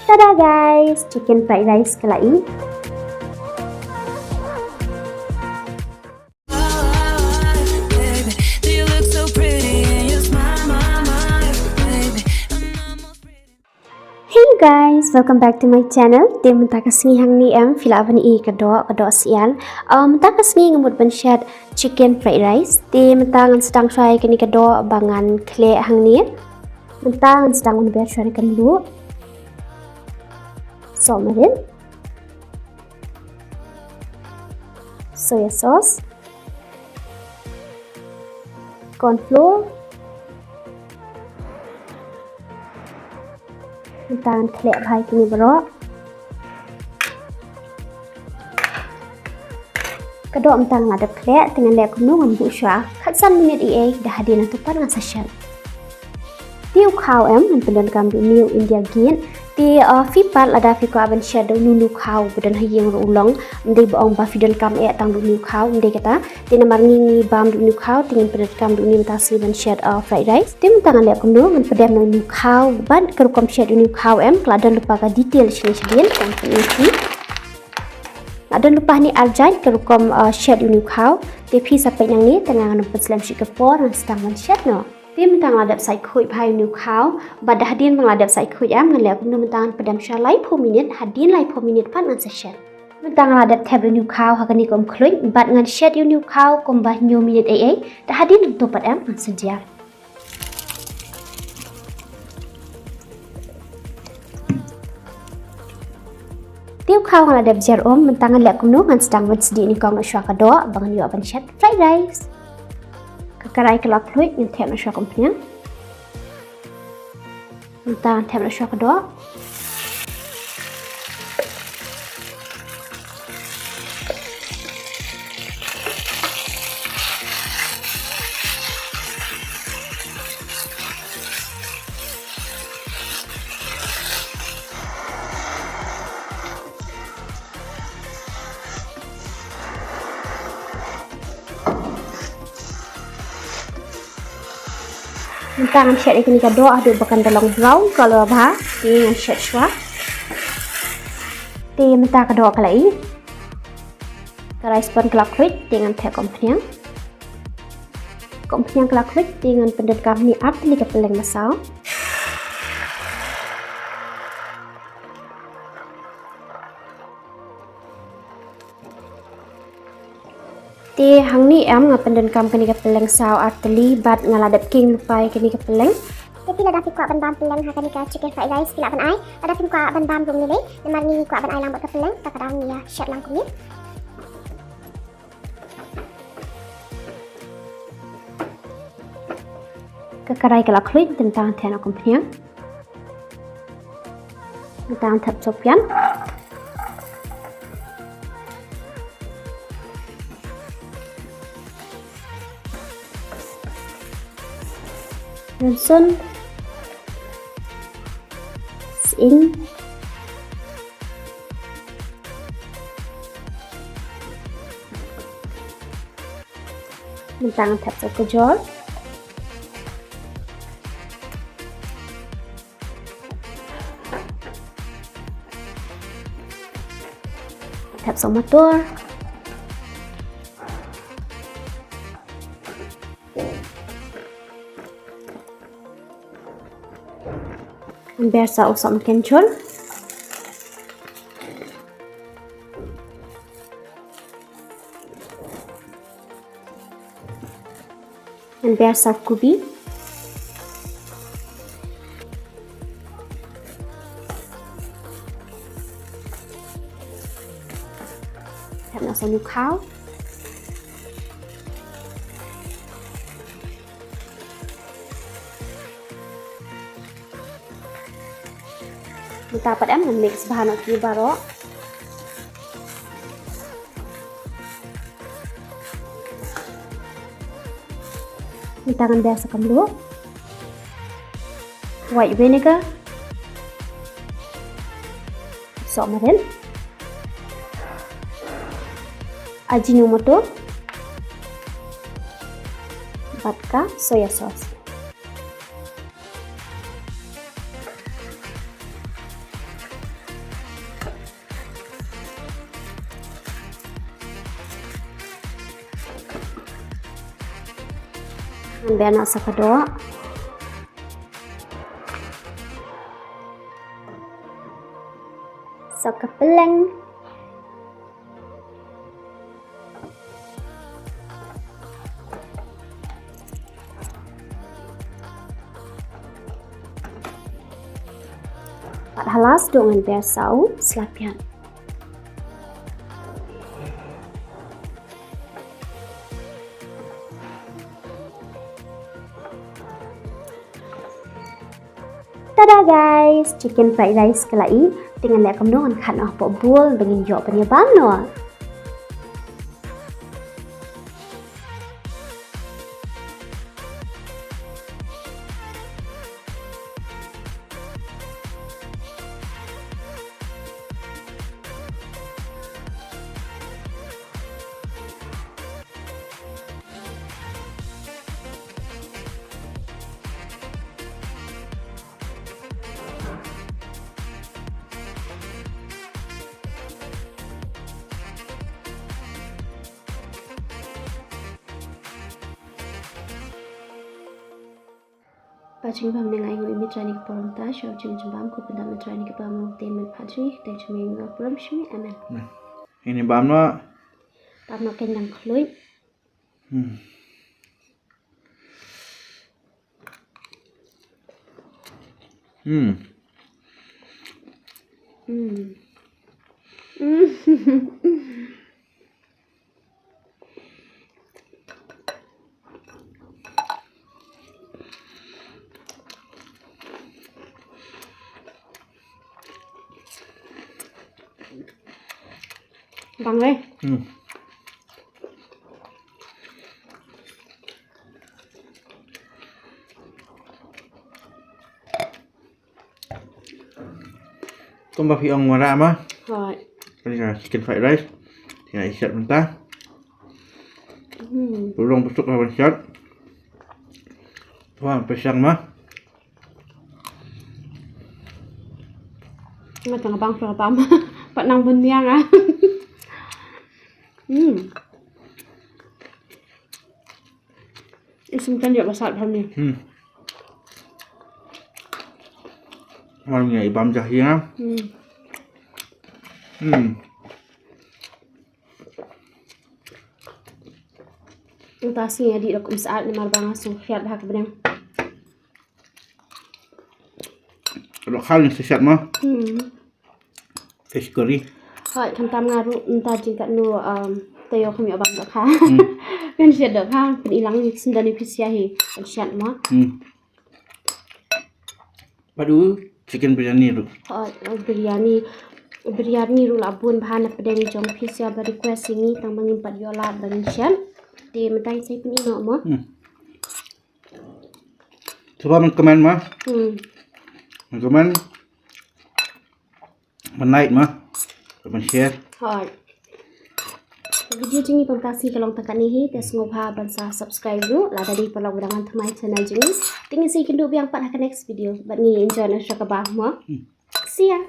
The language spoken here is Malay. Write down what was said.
Tada guys, chicken fried rice kalai. Hey guys, welcome back to my channel. Tim mentakasni hang ni fila bani kado sian. Mentakasni ngemut bencet chicken fried rice. Tim mentangan sedang try kini kado bangan kle hang ni. Mentangan sedang unber try kan dulu. Somarin, soya sauce, corn flour, mentangan kle bhai kini bro. Kado mentangan ada kle dengan lek kumnungan bu sya. Khatsan minit dah hadir nanti pan session. Tiu khao men pendan kam du new India gin. Di fipat ada fiko aban shadow nunu khao budan hayeng ulong ndai baong ba fidan kam tang du new khao ndai kata di namar ni bam du new khao tingin pedat kam du ni mta si ban shed fried rice tim tangan lek kundu ngan pedam no new khao ban keru kom shed new khao kladan lupa ka detail sini sedien kan ini adan lupa ni arjai keru kom shed new khao ti phi sampai yang ni tengah nang peslam sikapor nang stang ban shed no tim mentang ladap sai khuy bhai new khao bad hadin bang ladap sai khuy ngan lek kundu mentang pedam sha lai 4 minit hadin lai 4 minit pan ngan session mentang ladap tab new khao hakani kom khuy bad ngan shed new khao kom bah new minit dah hadin tu pat ngan sedia Tiup khao ngan ladap jar mentang lek kundu ngan sedang wet sedi ni kong shwa kado bang new aban shed fried rice Kakarai kelak fluid yang tiap nak syok komplain. Entah tiap nak syok kedua. Mentang shed ini kado adu bakan dalam brown color bah dengan shed shwa. Ti mentang kado kalai. Kalai spon kelak kuit dengan teh kompiang. Kompiang kelak kuit dengan pendet kami up ni kepeleng masal. Ti hang ni ngapen dan kam kini kepeleng saw arteli bat ngaladap king lupai kini kepeleng. Jadi ada fi kuat bandam peleng ha kani ka chicken fried rice pila ban ai. Ada fi kuat bandam rum ni namar ni kuat ban ai lang bat kepeleng tak kadang ni ya shed lang kumit. Kekarai kelak kuit tentang tena kompiang. Tentang tap sopian. Johnson Sing Mentang tap sa kejol tap sa motor biasa usap kencur dan biasa kubi tap nasa new khao Kita dapat mix bahan itu baru. Kita akan biasakan dulu. White vinegar, somarin, Ajinomoto, vodka, soya sauce. Ambil nak sakadok. Sakapeleng. Pat halas dengan bersau selapian. Tada guys, chicken fried rice kelai dengan lek kemdongan kan apa bul dengan jok penyebang no. Pacing pam dengan ingu imi trani ke porom ta shau jeng jembam ku pendam trani ke pam temen pacing dan cumi ingu porom shumi amen. Ini bam no. Pam no kenyang klui. Bang ơi. Tôm bạc ông ngoài ra mà. Rồi. Đây là chicken fried rice. Thì này sạch chúng ta. Bố rong bố súc là bánh sạch. Thôi, phải sang mà. Mà chẳng bang phở bám. Bạn năng vân miang á. Isumkan dia basat pam ni. Orang ni ibam jahi ah. Entah sih adik aku saat ni mar bang asung khiat hak benang. Kalau kali sesat mah. Fish curry. Hai, tam ngaru entah jingkat nu tayo kami abang tak ha. Kan siat dak ha, pen ilang ni sendani pisiahi. Siat mah. Padu chicken biryani tu. Hai, biryani ru labun bahan pedeni jong pisia ba request ini tang mangimpat yola bang siat. Di mentai saya pen ino mah. Coba men-comment mah. Men-comment. Men-like mah. Men-share. Hai. Video jengi pemkasi kalau tekan ni tes ngobha bansa subscribe dulu lah dari pelau dengan teman channel jengi. Tinggal si kendu biang pat next video. But ni enjoy na syaka bah mo. See ya.